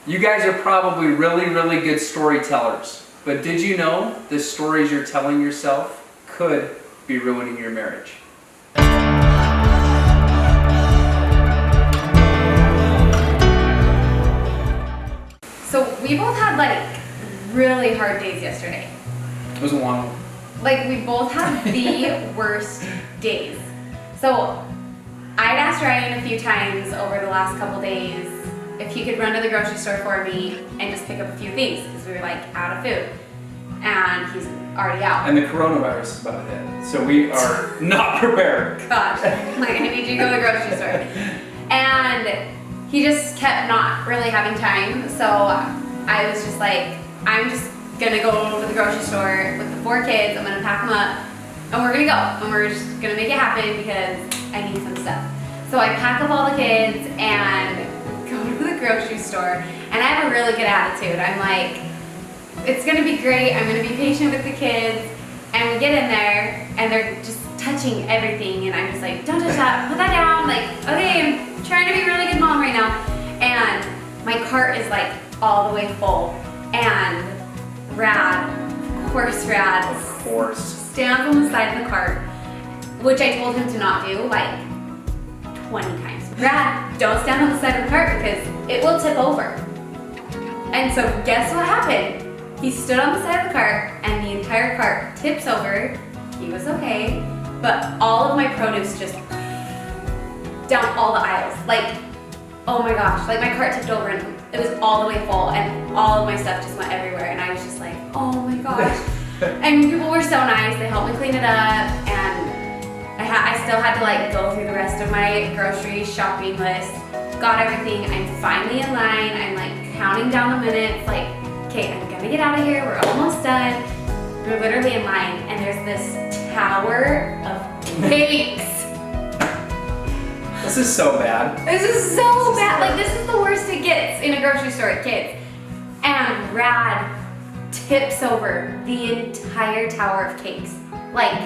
You guys are probably really, really good storytellers, but did you know the stories you're telling yourself could be ruining your marriage? So we both had like really hard days yesterday. It was a long one. Like we both had the worst days. So I'd asked Ryan a few times over the last couple days if he could run to the grocery store for me and just pick up a few things because we were like out of food. And he's already out. And the coronavirus is about to hit, so we are not prepared. Gosh, like I need you to go to the grocery store. And he just kept not really having time, so I was just like, I'm just gonna go to the grocery store with the 4 kids, I'm gonna pack them up, and we're gonna go, and we're just gonna make it happen because I need some stuff. So I pack up all the kids and go to the grocery store, and I have a really good attitude. I'm like, it's gonna be great, I'm gonna be patient with the kids, and we get in there, and they're just touching everything, and I'm just like, don't touch that, put that down, like, okay, I'm trying to be a really good mom right now. And my cart is like all the way full, and Rad, of course Rad, stands on the side of the cart, which I told him to not do like 20 times. Rad, don't stand on the side of the cart because it will tip over. And so guess what happened? He stood on the side of the cart and the entire cart tips over. He was okay, but all of my produce just down all the aisles. Like, oh my gosh, like my cart tipped over and it was all the way full and all of my stuff just went everywhere and I was just like, oh my gosh. And people were so nice, they helped me clean it up, and I still had to like go through the rest of my grocery shopping list. Got everything, I'm finally in line, I'm like counting down the minutes, like, okay, I'm gonna get out of here, we're almost done. We're literally in line and there's this tower of cakes. This is so bad. This is so bad. Like, this is the worst it gets in a grocery store at Kids. And Rad tips over the entire tower of cakes. Like,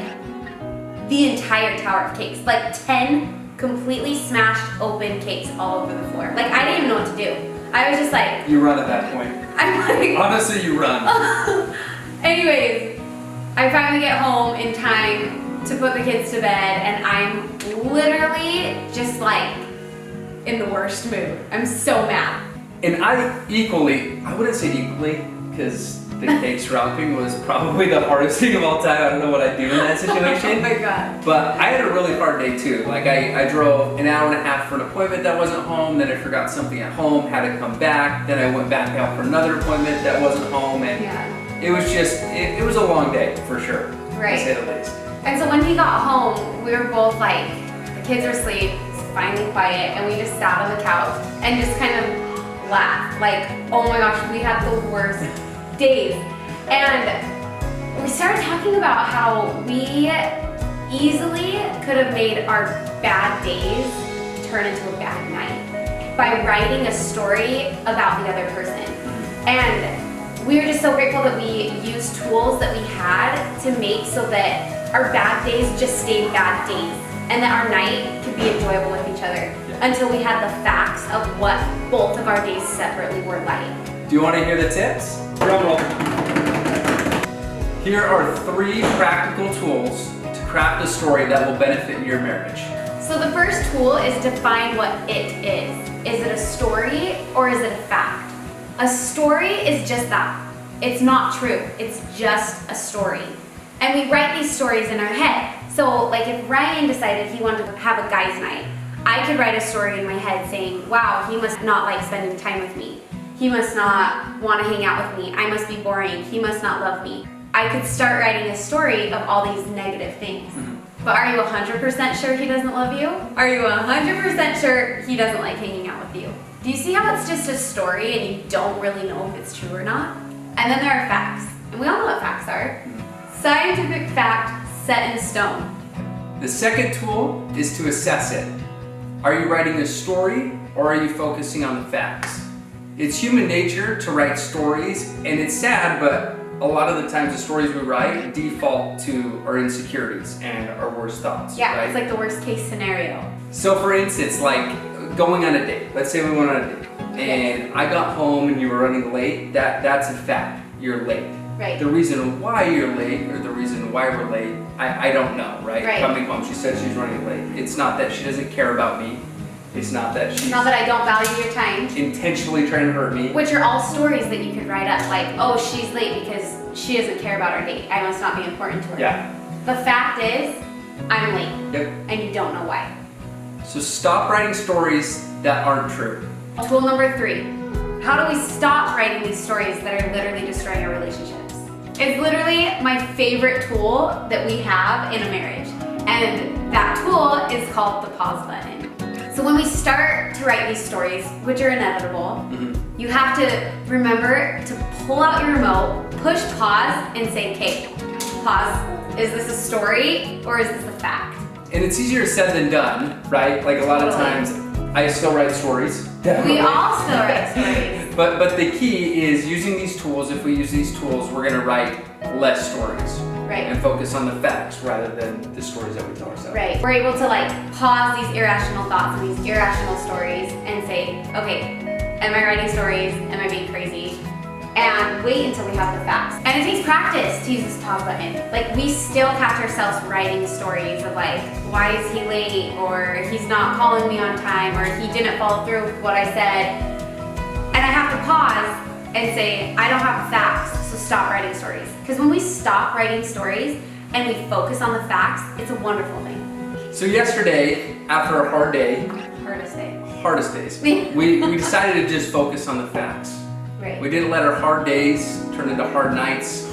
the entire tower of cakes. Like 10 completely smashed open cakes all over the floor. Like, I didn't even know what to do. I was just like... You run at that point. I'm like... Honestly, you run. Anyways, I finally get home in time to put the kids to bed, and I'm literally just like in the worst mood. I'm so mad. And I wouldn't say equally, because the cake scrapping was probably the hardest thing of all time. I don't know what I'd do in that situation. Oh my God. But I had a really hard day too. Like I drove an hour and a half for an appointment that wasn't home, then I forgot something at home, had to come back, then I went back out for another appointment that wasn't home, and it was just, it was a long day for sure, right, to say the least. And so when he got home, we were both like, the kids were asleep, it's finally quiet, and we just sat on the couch and just kind of laughed. Like, oh my gosh, we had the worst days. And we started talking about how we easily could have made our bad days turn into a bad night by writing a story about the other person. And we were just so grateful that we used tools that we had to make so that our bad days just stayed bad days, and that our night could be enjoyable with each other until we had the facts of what both of our days separately were like. Do you want to hear the tips? Drum roll. Here are 3 practical tools to craft a story that will benefit your marriage. So the first tool is define what it is. Is it a story or is it a fact? A story is just that. It's not true. It's just a story. And we write these stories in our head. So like if Ryan decided he wanted to have a guy's night, I could write a story in my head saying, wow, he must not like spending time with me. He must not want to hang out with me. I must be boring. He must not love me. I could start writing a story of all these negative things. But are you 100% sure he doesn't love you? Are you 100% sure he doesn't like hanging out with you? Do you see how it's just a story and you don't really know if it's true or not? And then there are facts. And we all know what facts are. Scientific fact set in stone. The second tool is to assess it. Are you writing a story or are you focusing on the facts? It's human nature to write stories, and it's sad, but a lot of the times the stories we write default to our insecurities and our worst thoughts. Yeah, right? It's like the worst case scenario. So for instance, like going on a date. Let's say we went on a date. and I got home and you were running late, that's a fact. You're late. Right. The reason why you're late or the reason why we're late, I don't know, right? Right. Coming home, she said she's running late. It's not that she doesn't care about me. It's not that she's Not that I don't value your time. intentionally trying to hurt me. Which are all stories that you could write up, like, oh, she's late because she doesn't care about our date. I must not be important to her. Yeah. The fact is, I'm late, Yep. and you don't know why. So stop writing stories that aren't true. Tool number 3. How do we stop writing these stories that are literally destroying our relationships? It's literally my favorite tool that we have in a marriage. And that tool is called the pause button. So when we start to write these stories, which are inevitable, you have to remember to pull out your remote, push pause, and say, okay, pause. Is this a story or is this a fact? And it's easier said than done, right? Like a lot of times, I still write stories. We all still write stories. But the key is using these tools. If we use these tools, we're gonna write less stories. Right. And focus on the facts rather than the stories that we tell ourselves. Right. We're able to like pause these irrational thoughts and these irrational stories and say, okay, am I writing stories? Am I being crazy? And wait until we have the facts. And it takes practice to use this pause button. Like we still catch ourselves writing stories of like, why is he late? Or he's not calling me on time, or he didn't follow through with what I said. And I have to pause and say, I don't have the facts, so stop writing stories. Because when we stop writing stories and we focus on the facts, it's a wonderful thing. So yesterday, after a hard day, hardest days, we decided to just focus on the facts. Right. We didn't let our hard days turn into hard nights,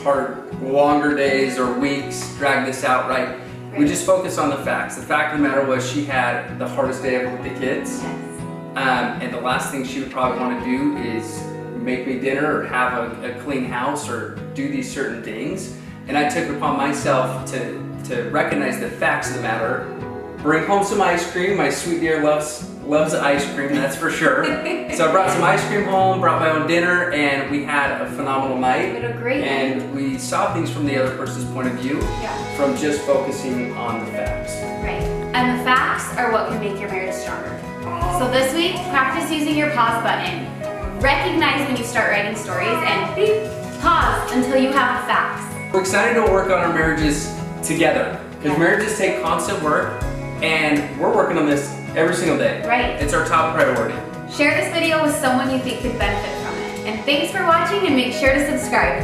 longer days or weeks, drag this out, right? We just focused on the facts. The fact of the matter was she had the hardest day ever with the kids. Yes. And the last thing she would probably want to do is make me dinner or have a clean house or do these certain things. And I took it upon myself to recognize the facts of the matter, bring home some ice cream. My sweet dear loves ice cream, that's for sure. So I brought some ice cream home, brought my own dinner, and we had a phenomenal night. We had a great night. And we saw things from the other person's point of view, from just focusing on the facts. Right. And the facts are what can make your marriage stronger. So this week, practice using your pause button. Recognize when you start writing stories and beep, pause until you have the facts. We're excited to work on our marriages together because marriages take constant work, and we're working on this every single day. Right. It's our top priority. Share this video with someone you think could benefit from it. And thanks for watching, and make sure to subscribe.